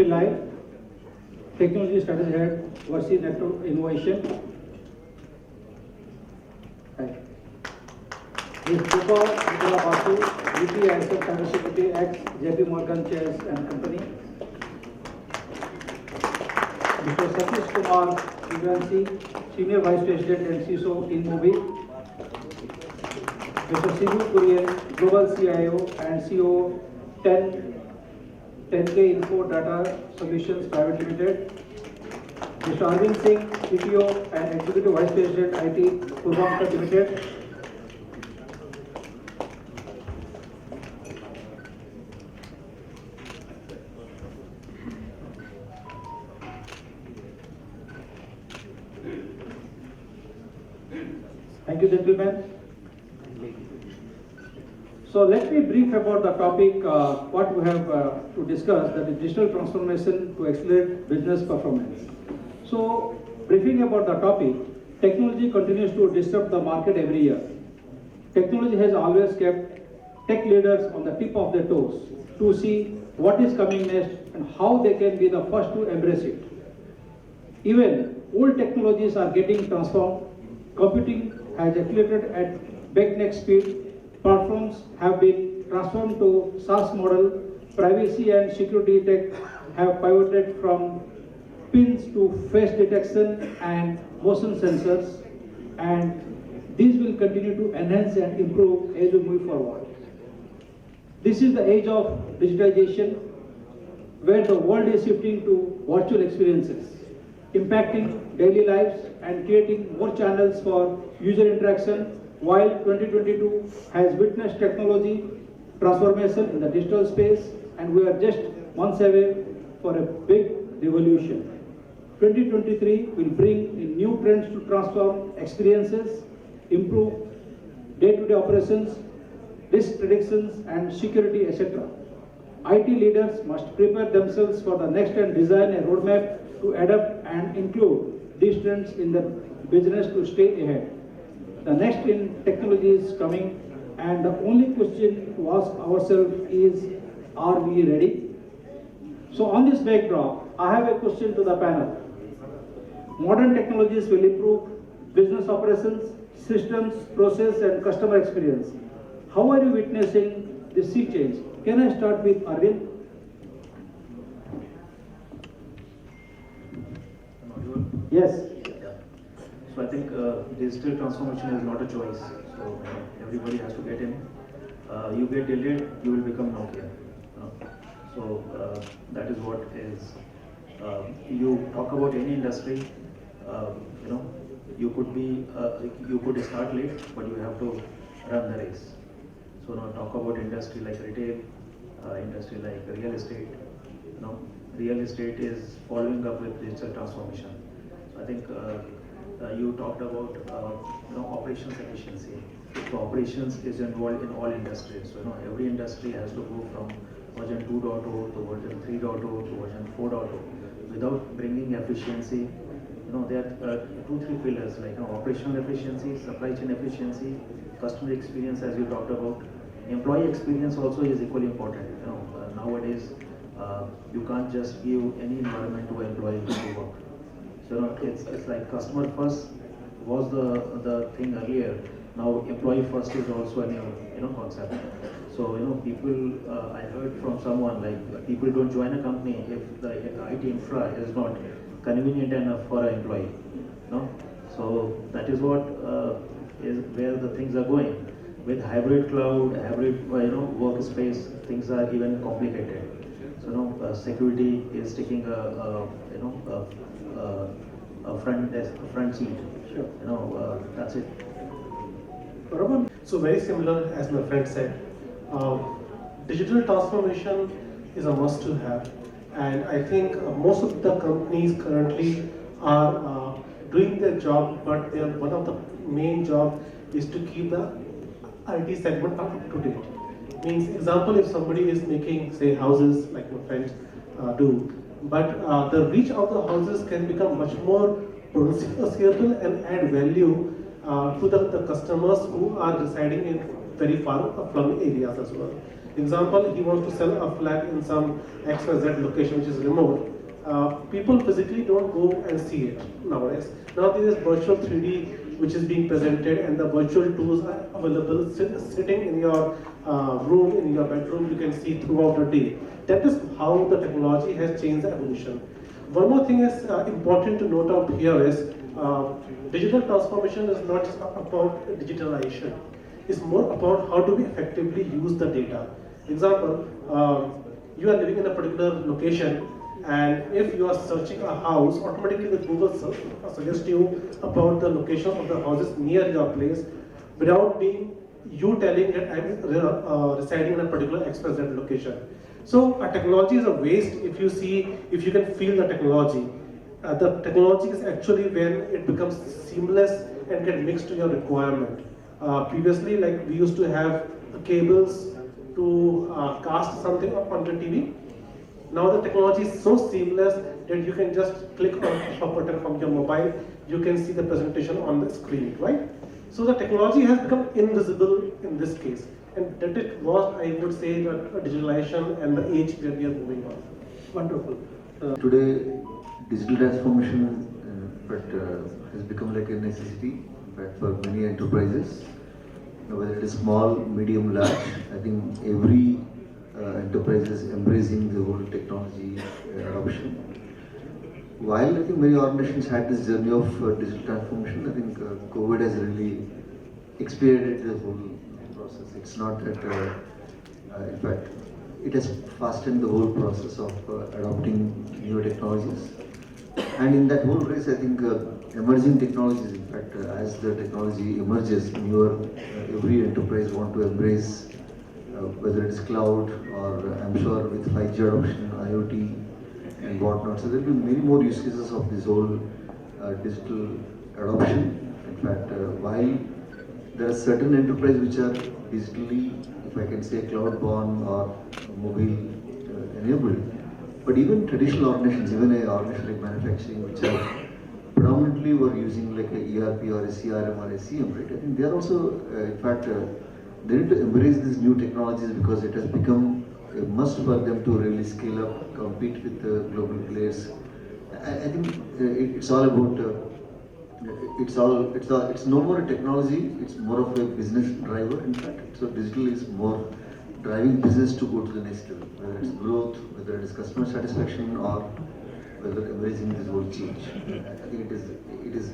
live. Technology Strategy Head, Overseas Network Innovation. Right. Ms. Pupa Nicola Basu, VP Asset Cybersecurity ex JP Morgan Chase and Company. Mr. Satish Kumar Shivansi, Senior Vice President and CISO in Movie. Mr. Sidhu Kurian, Global CIO and CEO 10K Info Data Solutions Private Limited. Mr. Arvind Singh, CTO and Executive Vice President IT, Purvanka Limited. Thank you, gentlemen. So let me brief about the topic, what we have to discuss, that is digital transformation to accelerate business performance. So briefing about the topic, technology continues to disrupt the market every year. Technology has always kept tech leaders on the tip of their toes to see what is coming next and how they can be the first to embrace it. Even old technologies are getting transformed. Computing has accelerated at breakneck speed. Platforms have been transformed to SaaS model. Privacy and security tech have pivoted from pins to face detection and motion sensors, and these will continue to enhance and improve as we move forward. This is the age of digitization, where the world is shifting to virtual experiences, impacting daily lives and creating more channels for user interaction. While 2022 has witnessed technology transformation in the digital space, and we are just months away for a big revolution. 2023 will bring in new trends to transform experiences, improve day-to-day operations, risk predictions and security, etc. IT leaders must prepare themselves for the next and design a roadmap to adapt and include these trends in their business to stay ahead. The next in technology is coming, and the only question to ask ourselves is, are we ready? So on this backdrop, I have a question to the panel. Modern technologies will improve business operations, systems, process and customer experience. How are you witnessing this sea change? Can I start with Arvind? Yes. So I think digital transformation is not a choice. So everybody has to get in. You get delayed, you will become Nokia. So that is what is. You talk about any industry. You could be, you could start late, but you have to run the race. So now talk about industry like retail, industry like real estate. Real estate is following up with digital transformation. So I think. You talked about operations efficiency. So operations is involved in all industries. So every industry has to go from version 2.0 to version 3.0 to version 4.0. Without bringing efficiency, there are 2-3 pillars like operational efficiency, supply chain efficiency, customer experience, as you talked about. Employee experience also is equally important. Nowadays you can't just give any environment to employees to work. So it's like customer first was the thing earlier. Now employee first is also a new concept. So people, I heard from someone like people don't join a company if the IT infra is not convenient enough for an employee. So that is what is where the things are going. With hybrid cloud, hybrid workspace, things are even complicated. So security is taking a front seat. Sure. That's it. So very similar as my friend said. Digital transformation is a must to have, and I think most of the companies currently are doing their job, but one of the main job is to keep the IT segment up to date. Means example, if somebody is making say houses like my friends do, but the reach of the houses can become much more pronunciable and add value to the customers who are residing in very far flung areas as well. Example, he wants to sell a flat in some XYZ location which is remote. People physically don't go and see it nowadays. Now there is virtual 3D which is being presented, and the virtual tools are available sitting in your room, in your bedroom. You can see throughout the day. That is how the technology has changed the evolution. One more thing is important to note out here is digital transformation is not just about digitalization. It's more about how do we effectively use the data. Example, you are living in a particular location, and if you are searching a house, automatically the Google suggests you about the location of the houses near your place without being you telling that I'm residing in a particular XYZ location. So a technology is a waste if you can feel the technology. The technology is actually when it becomes seamless and get mixed to your requirement. Previously, like we used to have cables to cast something on the TV. Now the technology is so seamless that you can just click on a button from your mobile, you can see the presentation on the screen, right? So the technology has become invisible in this case. And that is what I would say that digitalization and the age where we are moving on. Wonderful. Today, digital transformation has become like a necessity, in fact, for many enterprises. Whether it is small, medium, large, I think every enterprise is embracing the whole technology adoption. While I think many organizations had this journey of digital transformation, I think COVID has really expedited the whole process. It's not that, in fact, it has fastened the whole process of adopting new technologies. And in that whole race, I think emerging technologies, in fact, as the technology emerges, every enterprise want to embrace, whether it is cloud or I'm sure with 5G adoption, IoT and whatnot. So there will be many more use cases of this whole digital adoption. In fact, while there are certain enterprises which are digitally, if I can say, cloud-born or mobile enabled, but even traditional organizations, even an organization like manufacturing, which are predominantly were using like a ERP or a CRM or a CM, right? I think they are also, in fact, they need to embrace these new technologies because it has become a must for them to really scale up, compete with the global players. I think it's all about. It's no more a technology. It's more of a business driver. In fact, so digital is more driving business to go to the next level, whether it's growth, whether it is customer satisfaction, or whether embracing this whole change. I think it is.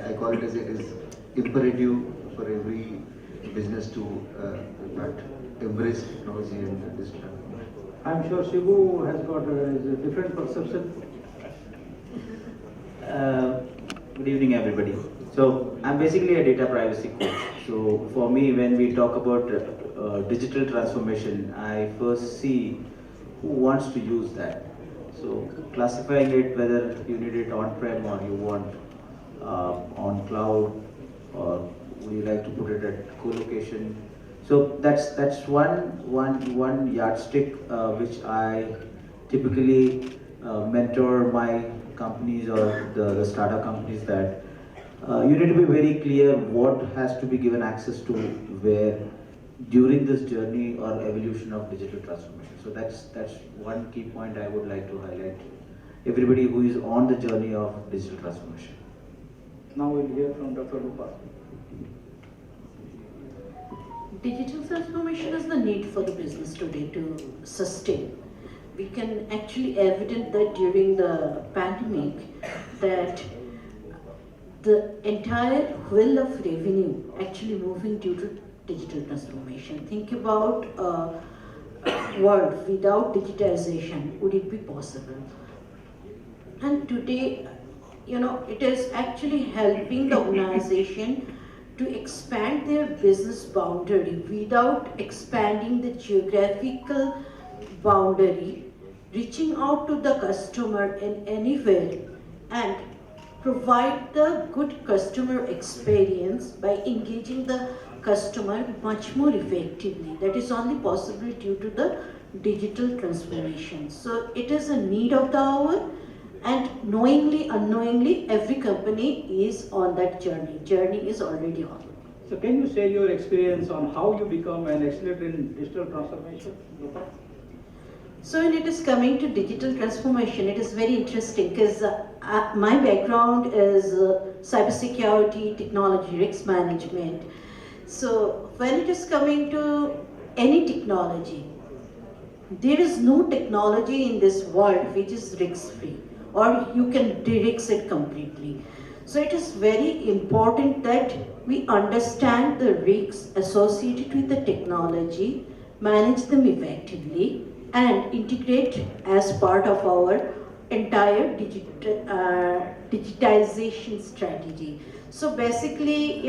I call it as it is imperative for every business to, in fact, embrace technology and digital transformation. I'm sure Shibu has got a different perception. Good evening, everybody. So I'm basically a data privacy coach. So for me, when we talk about digital transformation, I first see who wants to use that. So classifying it, whether you need it on-prem or you want on cloud, or would you like to put it at co-location. So that's one yardstick which I typically mentor my companies or the startup companies, that you need to be very clear what has to be given access to where during this journey or evolution of digital transformation. So that's one key point I would like to highlight. Everybody who is on the journey of digital transformation. Now we'll hear from Dr. Rupa. Digital transformation is the need for the business today to sustain. We can actually evident that during the pandemic, that the entire wheel of revenue actually moving due to digital transformation. Think about a world without digitization, would it be possible? And today, it is actually helping the organization to expand their business boundary without expanding the geographical boundary, reaching out to the customer in anywhere and provide the good customer experience by engaging the customer much more effectively. That is only possible due to the digital transformation. So it is a need of the hour, and knowingly, unknowingly, every company is on that journey. Journey is already on. So can you share your experience on how you become an accelerator in digital transformation? So when it is coming to digital transformation, it is very interesting because my background is cybersecurity, technology, risk management. So when it is coming to any technology, there is no technology in this world which is risk-free or you can de-risk it completely. So it is very important that we understand the risks associated with the technology, manage them effectively, and integrate as part of our entire digitization strategy. So basically,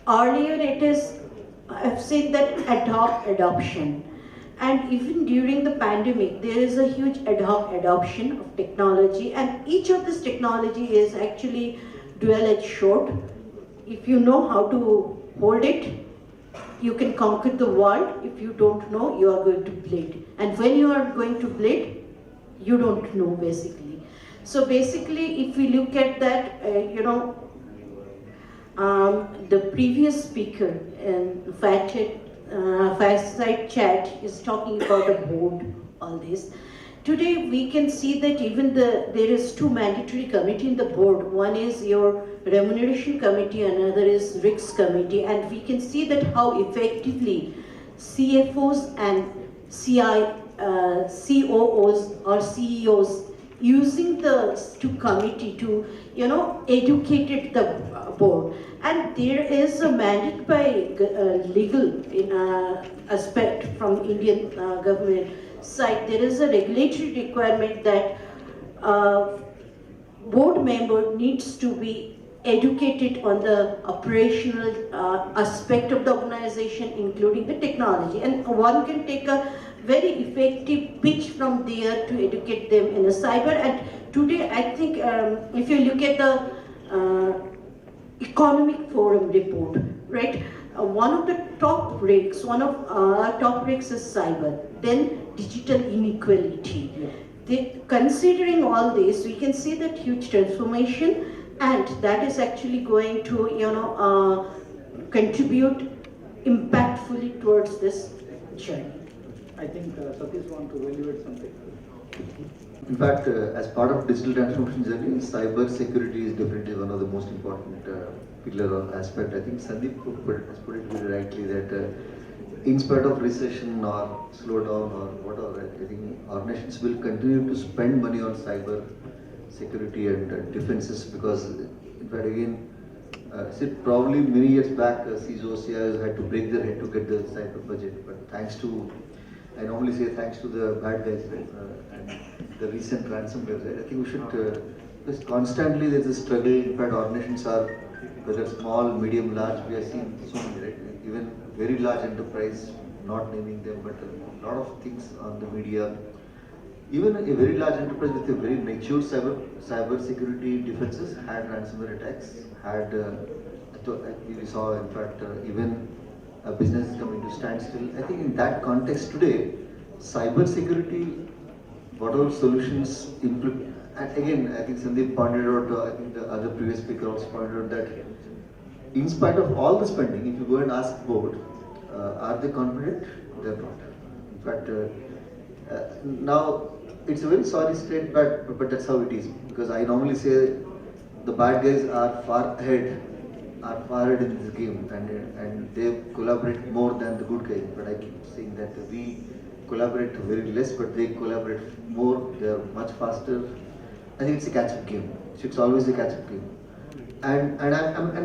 earlier it is, I've said that ad hoc adoption. And even during the pandemic, there is a huge ad hoc adoption of technology, and each of this technology is actually dual-edged sword. If you know how to hold it, you can conquer the world. If you don't know, you are going to bleed. And when you are going to bleed, you don't know basically. So basically, if we look at that, the previous speaker in Fireside Chat is talking about a board, all this. Today we can see that even there is two mandatory committee in the board. One is your remuneration committee, another is risk committee, and we can see that how effectively CFOs and COOs or CEOs using the two committee to educate the board. And there is a mandate by legal aspect from Indian government side. There is a regulatory requirement that board member needs to be educated on the operational aspect of the organization, including the technology. And one can take a very effective pitch from there to educate them in the cyber. And today, I think if you look at the Economic Forum report, right? One of the top risks, is cyber, then digital inequality. Yeah. Considering all this, we can see that huge transformation, and that is actually going to, contribute impactfully towards this journey. I think Satish want to evaluate something. In fact, as part of digital transformation journey, cyber security is definitely one of the most important pillar or aspect. I think Sandeep has put it very rightly that in spite of recession or slowdown or whatever, I think our nations will continue to spend money on cyber security and defenses because, in fact, again, probably many years back, CISOs, CIOs had to break their head to get the cyber budget, but thanks to, I normally say thanks to the bad guys, right? And the recent ransomware, right? I think we should, because constantly there's a struggle. In fact, our nations are, whether small, medium, large, we are seeing so many, right? Even very large enterprise, not naming them, but a lot of things on the media. Even a very large enterprise with a very mature cyber security defenses had ransomware attacks, had, we saw in fact, even businesses coming to standstill. I think in that context today, cyber security, whatever solutions implement, and again, I think Sandeep pointed out, I think the other previous speaker also pointed out that in spite of all the spending, if you go and ask board, are they confident? They're not. In fact, now it's a very sorry state, but that's how it is. Because I normally say the bad guys are far ahead in this game, and they collaborate more than the good guys. But I keep saying that we collaborate very less, but they collaborate more. They are much faster. I think it's a catch-up game. It's always a catch-up game. And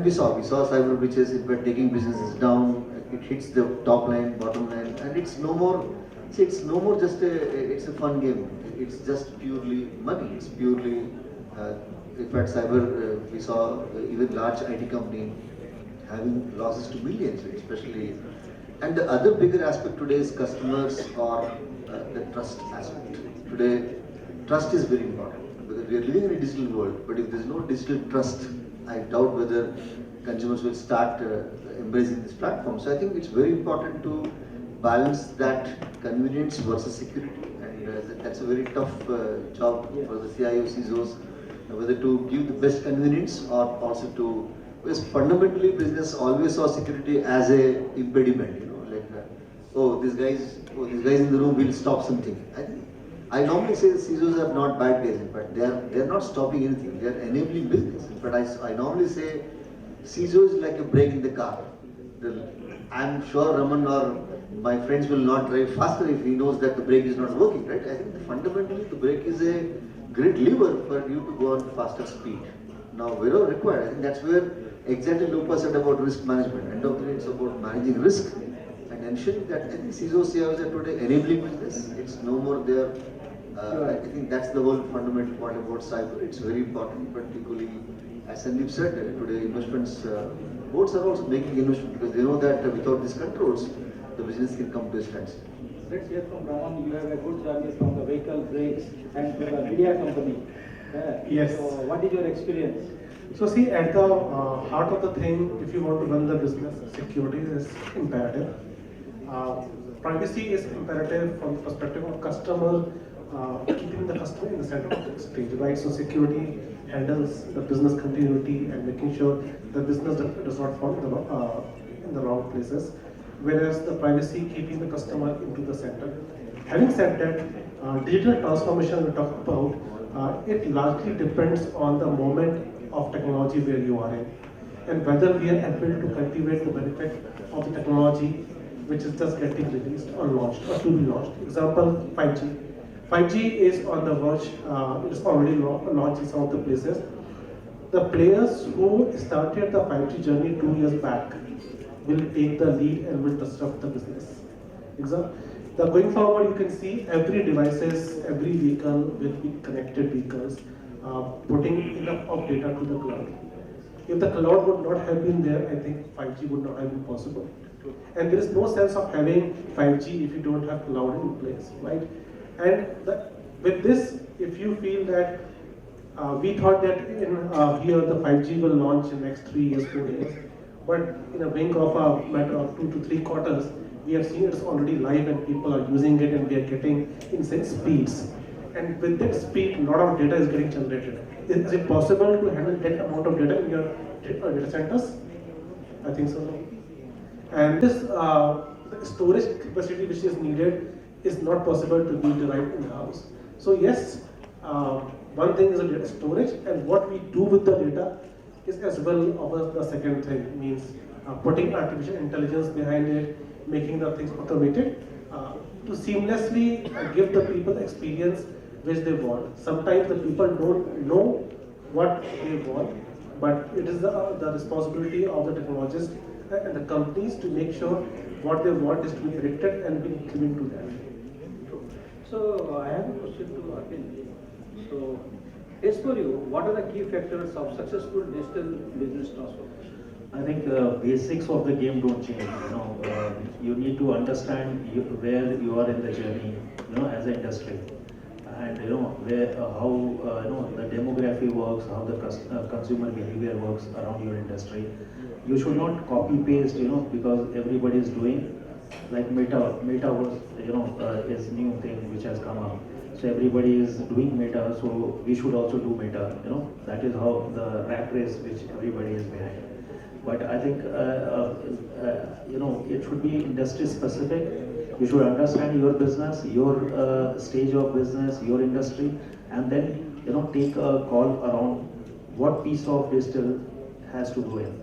we saw cyber breaches. It were taking businesses down. It hits the top line, bottom line, and it's no more. See, it's no more just it's a fun game. It's just purely money. It's purely. In fact, cyber, we saw even large IT company having losses to millions, especially. And the other bigger aspect today is customers or the trust aspect. Today, trust is very important because we are living in a digital world. But if there is no digital trust, I doubt whether consumers will start embracing this platform. So I think it's very important to balance that convenience versus security, and that's a very tough job for the CIO, CISOs, whether to give the best convenience or also to Because fundamentally, business always saw security as a impediment. Like these guys in the room will stop something. I normally say CISOs are not bad guys, but they're not stopping anything. They are enabling business. But I normally say CISO is like a brake in the car. I'm sure Raman or my friends will not drive faster if he knows that the brake is not working, right? I think fundamentally the brake is a great lever for you to go on faster speed. Now, wherever required, I think that's where exactly Lupa said about risk management. End of the day, it's about managing risk and ensuring that I think CISOs are today enabling business. It's no more there. I think that's the whole fundamental point about cyber. It's very important, particularly as Sandeep said, today investments, boards are also making investment because they know that without these controls, the business can come to a standstill. Let's hear from Raman. You have a good journey from the vehicle brakes and to the media company. Yes. So, what is your experience? So see, at the heart of the thing, if you want to run the business, security is imperative. Privacy is imperative from the perspective of customer, keeping the customer in the center of the stage, right? So security handles the business continuity and making sure the business does not fall in the wrong places, whereas the privacy keeping the customer into the center. Having said that, digital transformation we talk about, it largely depends on the moment of technology where you are in, and whether we are able to cultivate the benefit of the technology which is just getting released or launched or to be launched. Example, 5G. 5G is on the verge, it is already launched in some of the places. The players who started the 5G journey 2 years back will take the lead and will disrupt the business. Going forward, you can see every devices, every vehicle will be connected vehicles, putting enough of data to the cloud. If the cloud would not have been there, I think 5G would not have been possible. And there is no sense of having 5G if you don't have cloud in place, right? And with this, if you feel that we thought that in here the 5G will launch in the next 3 years, 4 years, but in a blink of a matter of 2 to 3 quarters, we have seen it's already live and people are using it and we are getting insane speeds. And with that speed, a lot of data is getting generated. Is it possible to handle that amount of data in your data centers? I think so. And this storage capacity which is needed is not possible to be derived in-house. So yes, one thing is the data storage, and what we do with the data is as well the second thing, means putting artificial intelligence behind it, making the things automated to seamlessly give the people experience which they want. Sometimes the people don't know what they want, but it is the responsibility of the technologists and the companies to make sure what they want is to be predicted and be given to them. So I have a question to Arvind. So, as per you, what are the key factors of successful digital business transformation? I think the basics of the game don't change. You need to understand where you are in the journey, as an industry, and where how the demography works, how the consumer behavior works around your industry. You should not copy paste, because everybody is doing. Like metaverse, is new thing which has come up. So everybody is doing meta, so we should also do meta. That is how the rat race which everybody is behind. But I think it should be industry specific. You should understand your business, your stage of business, your industry, and then take a call around what piece of digital has to go in.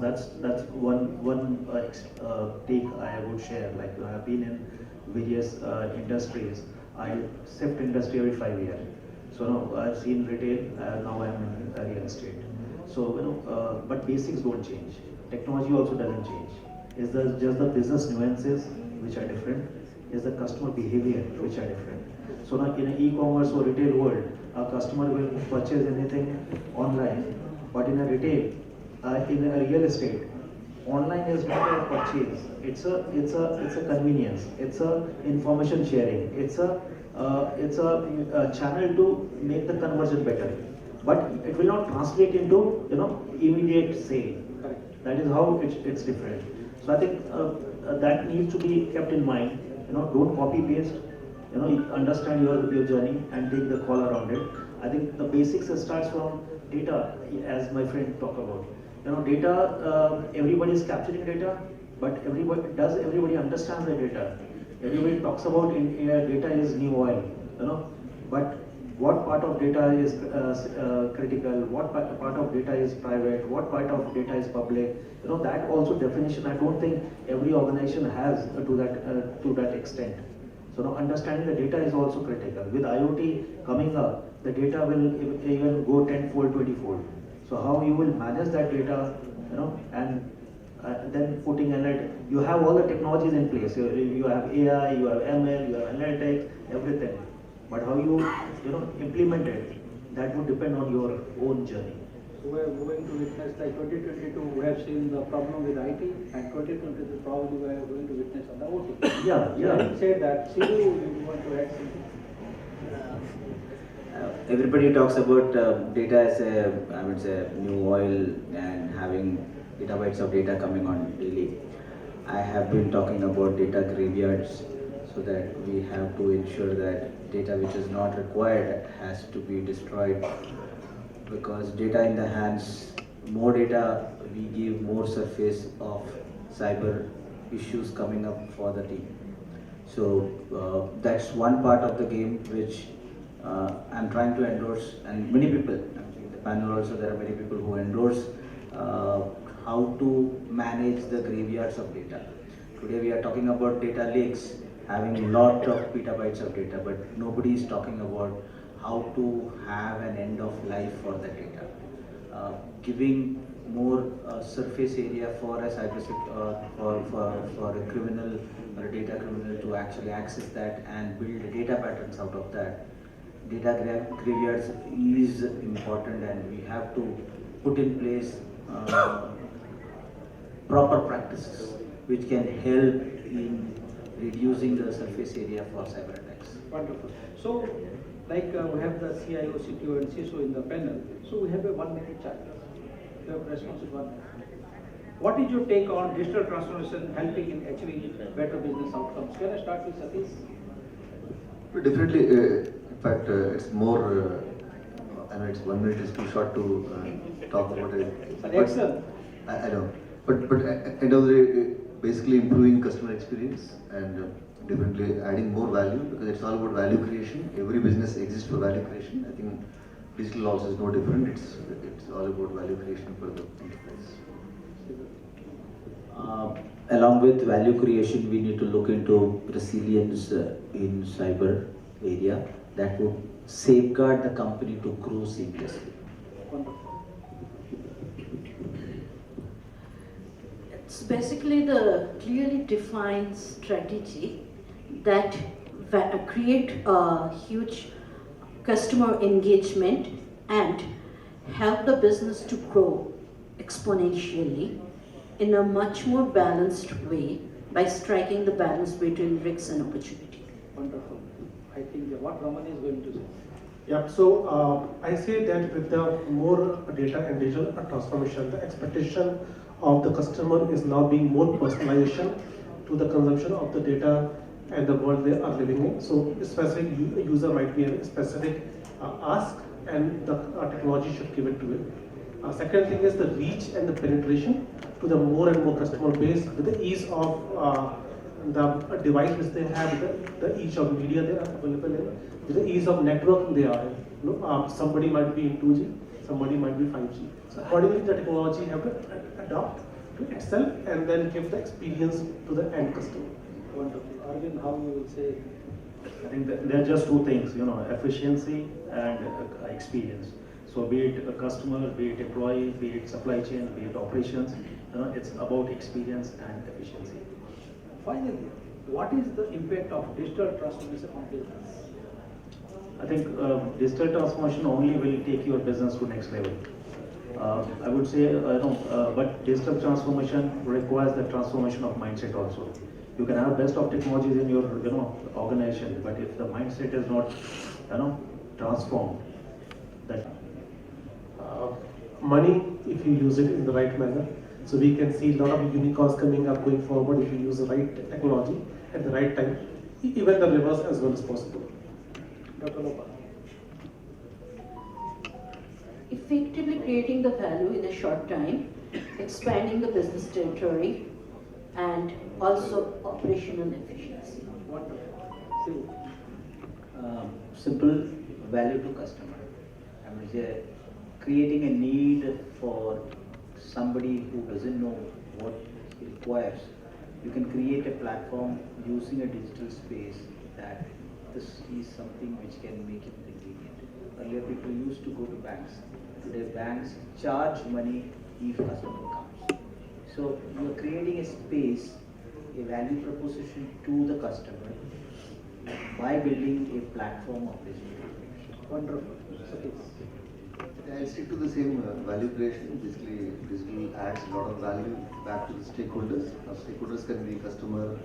That's one take I would share. Like I have been in various industries. I shift industry every 5 years. So now I've seen retail. Now I'm in real estate. So but basics don't change. Technology also doesn't change. It's just the business nuances which are different. It's the customer behavior which are different. So now in an e-commerce or retail world, a customer will purchase anything online, but in a retail. In a real estate, online is not a purchase. It's a convenience. It's a information sharing. It's a channel to make the conversion better. But it will not translate into immediate sale. That is how it's different. So I think that needs to be kept in mind. Don't copy paste. Understand your journey and take the call around it. I think the basics starts from data, as my friend talked about. Data, everybody is capturing data, but everybody understands the data? Everybody talks about data is new oil, but what part of data is critical, what part of data is private, what part of data is public, that also definition I don't think every organization has to that extent. So now understanding the data is also critical. With IoT coming up, the data will even go 10-fold, 20-fold. So how you will manage that data, and then putting in it, you have all the technologies in place. You have AI, you have ML, you have analytics, everything. But how you implement it, that would depend on your own journey. So we are going to witness like 2022, we have seen the problem with IT, and 2023 probably we are going to witness on the OT. Yeah. Having said that, Sidhu, you want to add something? Everybody talks about data as I would say, new oil and having petabytes of data coming on daily. I have been talking about data graveyards, so that we have to ensure that data which is not required has to be destroyed, because data in the hands, more data we give, more surface of cyber issues coming up for the team. So that's one part of the game which I'm trying to endorse, and many people, in the panel also there are many people who endorse how to manage the graveyards of data. Today we are talking about data lakes, having a lot of petabytes of data, but nobody is talking about how to have an end of life for the data. Giving more surface area for a for a criminal or a data criminal to actually access that and build data patterns out of that. Data graveyards is important, and we have to put in place proper practices which can help in reducing the surface area for cyber attacks. Wonderful. So, like we have the CIO, CTO, and CISO in the panel, so we have a 1 minute chat. You have response in 1 minute. What is your take on digital transformation helping in achieving better business outcomes? Can I start with Satish? Definitely, in fact, it's more, I know it's 1 minute is too short to talk about it. An Excel. I know. But at end of the day, basically improving customer experience and definitely adding more value, because it's all about value creation. Every business exists for value creation. I think digital also is no different. It's all about value creation for the enterprise. Along with value creation, we need to look into resilience in cyber area that would safeguard the company to grow seamlessly. It's basically the clearly defined strategy that create a huge customer engagement and help the business to grow exponentially in a much more balanced way by striking the balance between risks and opportunity. Wonderful. I think what Raman is going to say. Yeah, so I say that with the more data and digital transformation, the expectation of the customer is now being more personalization to the consumption of the data and the world they are living in. So a specific user might be a specific ask, and the technology should give it to it. Second thing is the reach and the penetration to the more and more customer base with the ease of the device which they have, the ease of media they are available in, with the ease of network they are in. Somebody might be in 2G, somebody might be 5G. So accordingly, the technology have to adapt to itself and then give the experience to the end customer. Wonderful. Arvind, how you will say? I think that there are just two things, efficiency and experience. So be it a customer, be it employee, be it supply chain, be it operations, it's about experience and efficiency. Finally, what is the impact of digital transformation on business? I think digital transformation only will take your business to next level. I would say, but digital transformation requires the transformation of mindset also. You can have best of technologies in your, organization, but if the mindset is not, transformed, that. Money, if you use it in the right manner. So we can see a lot of unicorns coming up going forward if you use the right technology at the right time, even the reverse as well as possible. Dr. Lopal. Effectively creating the value in a short time expanding the business territory, and also operational efficiency. Wonderful. Simple value to customer. I mean, creating a need for somebody who doesn't know what he requires. You can create a platform using a digital space that this is something which can make it convenient. Earlier people used to go to banks. Today banks charge money if customer comes. So you are creating a space, a value proposition to the customer by building a platform of digital. Wonderful. I'll stick to the same value creation. Basically, digital adds a lot of value back to the stakeholders. Now, stakeholders can be customer,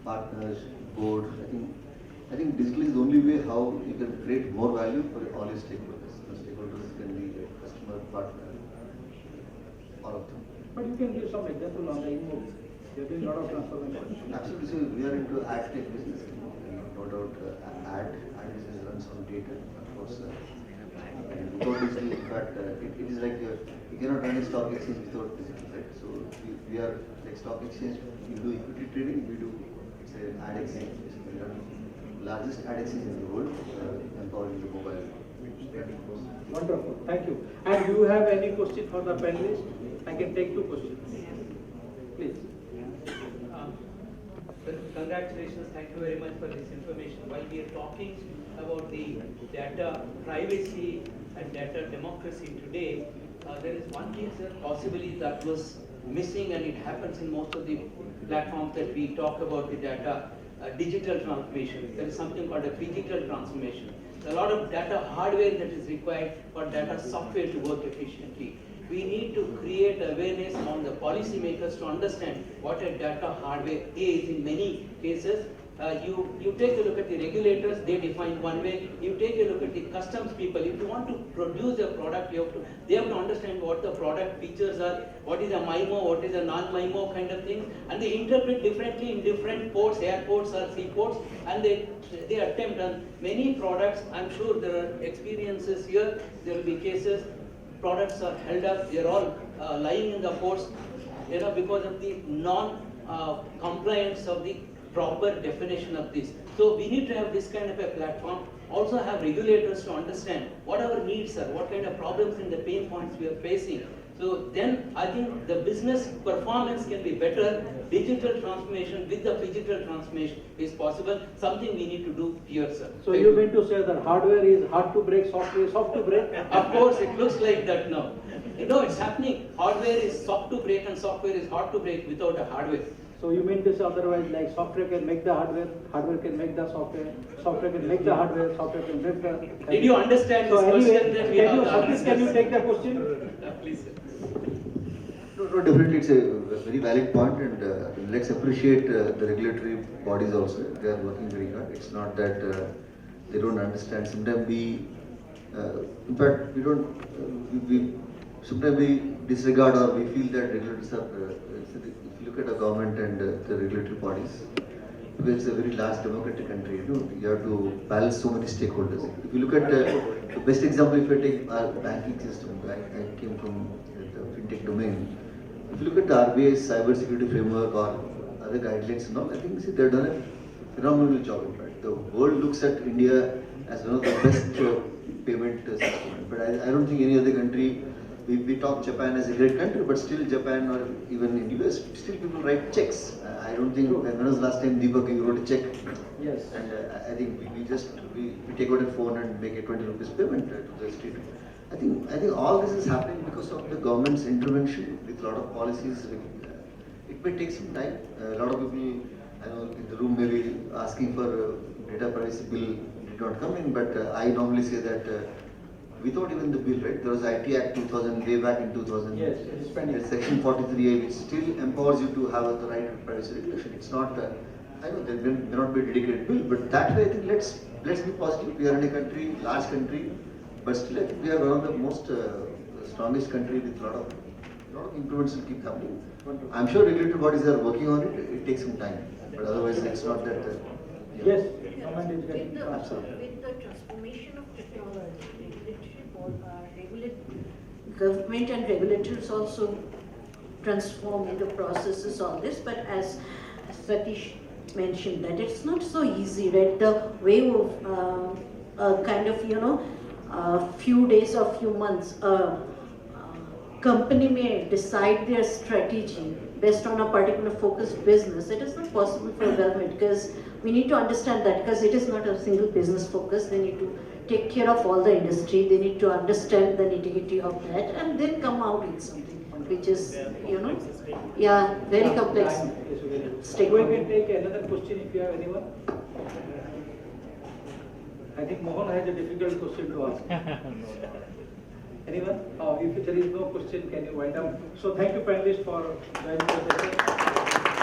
partners, board. I think digital is the only way how you can create more value for all your stakeholders. The stakeholders can be customer, partner, all of them. But you can give some example on the e-movie. You're doing a lot of transformation. Absolutely. So we are into ad tech business. No doubt, ad business runs on data, of course. And without digital, in fact, it is like you cannot run a stock exchange without digital, right? So we are like stock exchange. We do equity trading. We do it's an ad exchange. We run largest ad exchange in the world, empowering the mobile. Wonderful. Thank you. And you have any question for the panelists? I can take 2 questions. Please. Congratulations, thank you very much for this information. While we are talking about the data privacy and data democracy today, there is one thing, sir, possibly that was missing, and it happens in most of the platforms that we talk about the data digital transformation. There is something called a phygital transformation. A lot of data hardware that is required for data software to work efficiently. We need to create awareness among the policymakers to understand what a data hardware is. In many cases, you take a look at the regulators, they define one way. You take a look at the customs people. If you want to produce a product, they have to understand what the product features are, what is a MIMO, what is a non-MIMO kind of thing, and they interpret differently in different ports, airports or seaports, and they attempt on many products. I'm sure there are experiences here. There will be cases. Products are held up, they're all lying in the ports, because of the non-compliance of the proper definition of this. So we need to have this kind of a platform, also have regulators to understand what our needs are, what kind of problems and the pain points we are facing. So then I think the business performance can be better. Digital transformation with the phygital transformation is possible, something we need to do here, sir. So you mean to say that hardware is hard to break, software is soft to break? Of course, it looks like that now. It's happening. Hardware is soft to break and software is hard to break without a hardware. So you mean this otherwise, like software can make the hardware, hardware can make the software, software can make the hardware, software can break the... Did you understand this question? Then we have can you take the question? Please, sir. No, definitely it's a very valid point, and let's appreciate the regulatory bodies also. They are working very hard. It's not that they don't understand. Sometimes in fact, sometimes we disregard or we feel that regulators are, if you look at a government and the regulatory bodies, because it's a very large democratic country, you have to balance so many stakeholders. If you look at the best example, if I take our banking system, I came from the fintech domain. If you look at the RBI's cyber security framework or other guidelines and all, I think they've done a phenomenal job. In fact, the world looks at India as one of the best payment systems. But I don't think any other country. We talk Japan as a great country, but still Japan or even in US, still people write checks. I don't think when was the last time Deepak you wrote a check? Yes. And I think we take out a phone and make a 20 rupees payment to the street. I think all this is happening because of the government's intervention with a lot of policies. It may take some time. A lot of people, I know in the room may be asking for data privacy bill did not come in, but I normally say that without even the bill, right? There was IT Act 2000 way back in 2000. Yes, it is pending. There's Section 43A, which still empowers you to have the right to privacy regulation. It's not. I know there may not be a dedicated bill, but that way I think let's be positive. We are in a country, large country, but still I think we are one of the most strongest country with a lot of improvements will keep happening. I'm sure regulatory bodies are working on it. It takes some time, but otherwise it's not that. Yes, comment is getting With the transformation of technology, government and regulators also transform the processes, all this, but as Satish mentioned that it's not so easy, right? The wave of kind of, few days or few months, company may decide their strategy based on a particular focused business. It is not possible for government, because we need to understand that, because it is not a single business focus. They need to take care of all the industry. They need to understand the nitty-gritty of that and then come out with something which is, very complex. We can take another question if you have anyone. I think Mohan has a difficult question to ask. Anyone? If there is no question, can you wind up? So thank you panelists for joining the session.